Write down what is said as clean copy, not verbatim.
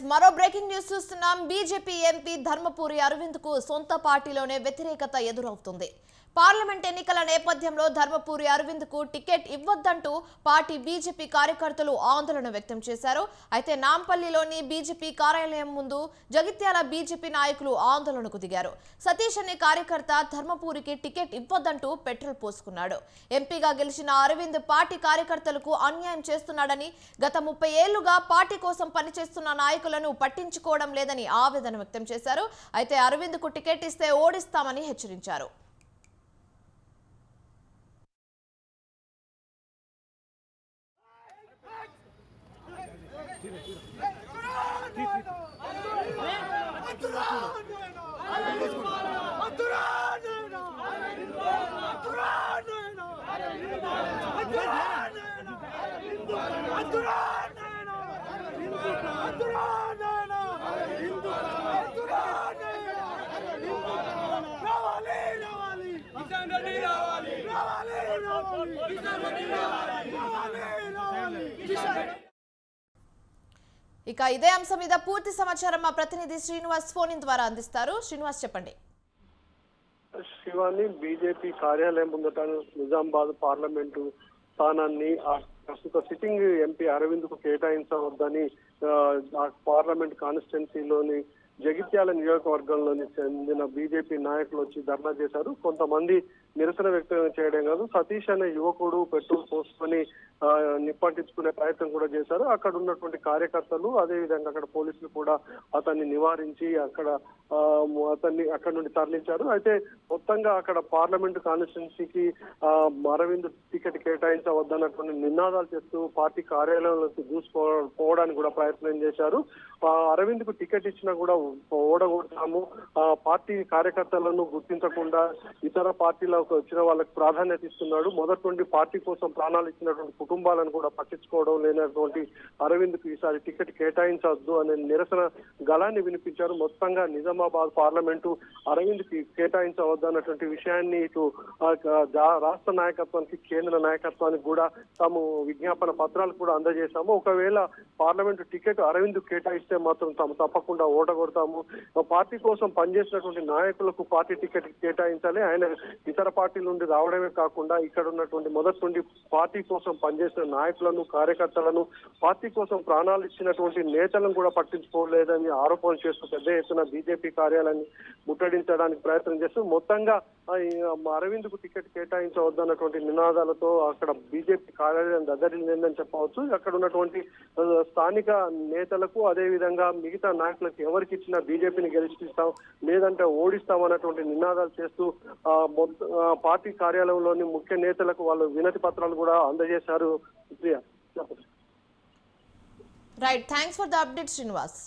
మరో breaking news చూస్తున్నాం. BJP MP Dharmapuri Arvind కు సొంత పార్టీలోనే వ్యతిరేకత ఎదురవుతుంది. పార్లమెంట్ ఎన్నికల నేపథ్యంలో ధర్మపురి అరవింద్ కు టికెట్ ఇవ్వొద్దంటూ పార్టీ బీజేపీ కార్యకర్తలు ఆందోళన వ్యక్తం చేశారు. అయితే నాంపల్లిలోని బీజేపీ కార్యాలయం ముందు జగిత్యాల బీజేపీ నాయకులు ఆందోళనకు దిగారు. సతీష్ అనే కార్యకర్త ధర్మపురికి టికెట్ ఇవ్వొద్దంటూ పెట్రోల్ పోసుకున్నాడు. ఎంపీగా గెలిచిన అరవింద్ పార్టీ కార్యకర్తలకు అన్యాయం చేస్తున్నాడని, గత 30 ఏళ్లుగా పార్టీ కోసం పనిచేస్తున్న నాయకులను పట్టించుకోవడం లేదని ఆవేదన వ్యక్తం చేశారు. అయితే అరవింద్ కు టికెట్ ఇస్తే ఓడిస్తామని హెచ్చరించారు. ఇక ఇదే అంశం మీద పూర్తి సమాచారం మా ప్రతినిధి శ్రీనివాస్ ఫోన్ ఇన్ ద్వారా అందిస్తారు. శ్రీనివాస్, చెప్పండి. శివాని, బీజేపీ కార్యాలయం ముందట నిజామాబాద్ పార్లమెంటు స్థానాన్ని ప్రస్తుత సిట్టింగ్ ఎంపీ అరవింద్ కు కేటాయించవద్దని పార్లమెంట్ కాన్స్టిట్యున్సీలోని జగిత్యాల నియోజకవర్గంలోని చెందిన బీజేపీ నాయకులు వచ్చి ధర్నా చేశారు. కొంతమంది నిరసన వ్యక్తం చేయడం కాదు, సతీష్ అనే యువకుడు పెట్రోల్ పోసుకొని నిప్పంటించుకునే ప్రయత్నం కూడా చేశారు. అక్కడ ఉన్నటువంటి కార్యకర్తలు, అదే విధంగా అక్కడ పోలీసులు కూడా అతన్ని నివారించి అతన్ని అక్కడ నుండి తరలించారు. అయితే మొత్తంగా అక్కడ పార్లమెంటు కాన్స్టిట్యున్సీకి అరవింద్ టికెట్ కేటాయించవద్దన్నటువంటి నినాదాలు చేస్తూ పార్టీ కార్యాలయంలోకి దూసుకుపోవడానికి కూడా ప్రయత్నం చేశారు. అరవింద్ కు టికెట్ ఇచ్చినా కూడా ఓడగొడతాము, పార్టీ కార్యకర్తలను గుర్తించకుండా ఇతర పార్టీలకు వచ్చిన వాళ్ళకి ప్రాధాన్యత ఇస్తున్నాడు, మొదటి నుండి పార్టీ కోసం ప్రాణాలు ఇచ్చినటువంటి కుటుంబాలను కూడా పట్టించుకోవడం లేనటువంటి అరవింద్ కు ఈసారి టికెట్ కేటాయించవద్దు అనే నిరసన గళాన్ని వినిపించారు. మొత్తంగా నిజామాబాద్ పార్లమెంటు అరవింద్ కి కేటాయించవద్దు అన్నటువంటి విషయాన్ని ఇటు రాష్ట్ర నాయకత్వానికి, కేంద్ర నాయకత్వానికి కూడా తాము విజ్ఞాపన పత్రాలు కూడా అందజేశాము. ఒకవేళ పార్లమెంటు టికెట్ అరవింద్ కేటాయిస్తే మాత్రం తాము తప్పకుండా ఓటగొడతాము, పార్టీ కోసం పనిచేసినటువంటి నాయకులకు పార్టీ టికెట్ కేటాయించాలి, ఆయన ఇతర పార్టీల నుండి రావడమే కాకుండా ఇక్కడ ఉన్నటువంటి మొదటి నుండి పార్టీ కోసం పనిచేసిన నాయకులను, కార్యకర్తలను, పార్టీ కోసం ప్రాణాలు ఇచ్చినటువంటి నేతలను కూడా పట్టించుకోలేదని ఆరోపణలు చేస్తూ పెద్ద ఎత్తున బీజేపీ కార్యాలయాన్ని ముట్టడించడానికి ప్రయత్నం చేస్తూ మొత్తంగా అరవింద్ కు టికెట్ కేటాయించవద్దన్నటువంటి నినాదాలతో అక్కడ బీజేపీ కార్యాలయం దద్దరిల్లిందని చెప్పవచ్చు. అక్కడ ఉన్నటువంటి స్థానిక నేతలకు, అదే విధంగా మిగతా నాయకులకు ఎవరికి ఇచ్చినా బీజేపీని గెలిపిస్తాం లేదంటే ఓడిస్తాం అన్నటువంటి నినాదాలు చేస్తూ పార్టీ కార్యాలయంలోని ముఖ్య నేతలకు వాళ్ళు వినతి పత్రాలు కూడా అందజేశారు. Right, thanks for the update Srinivas.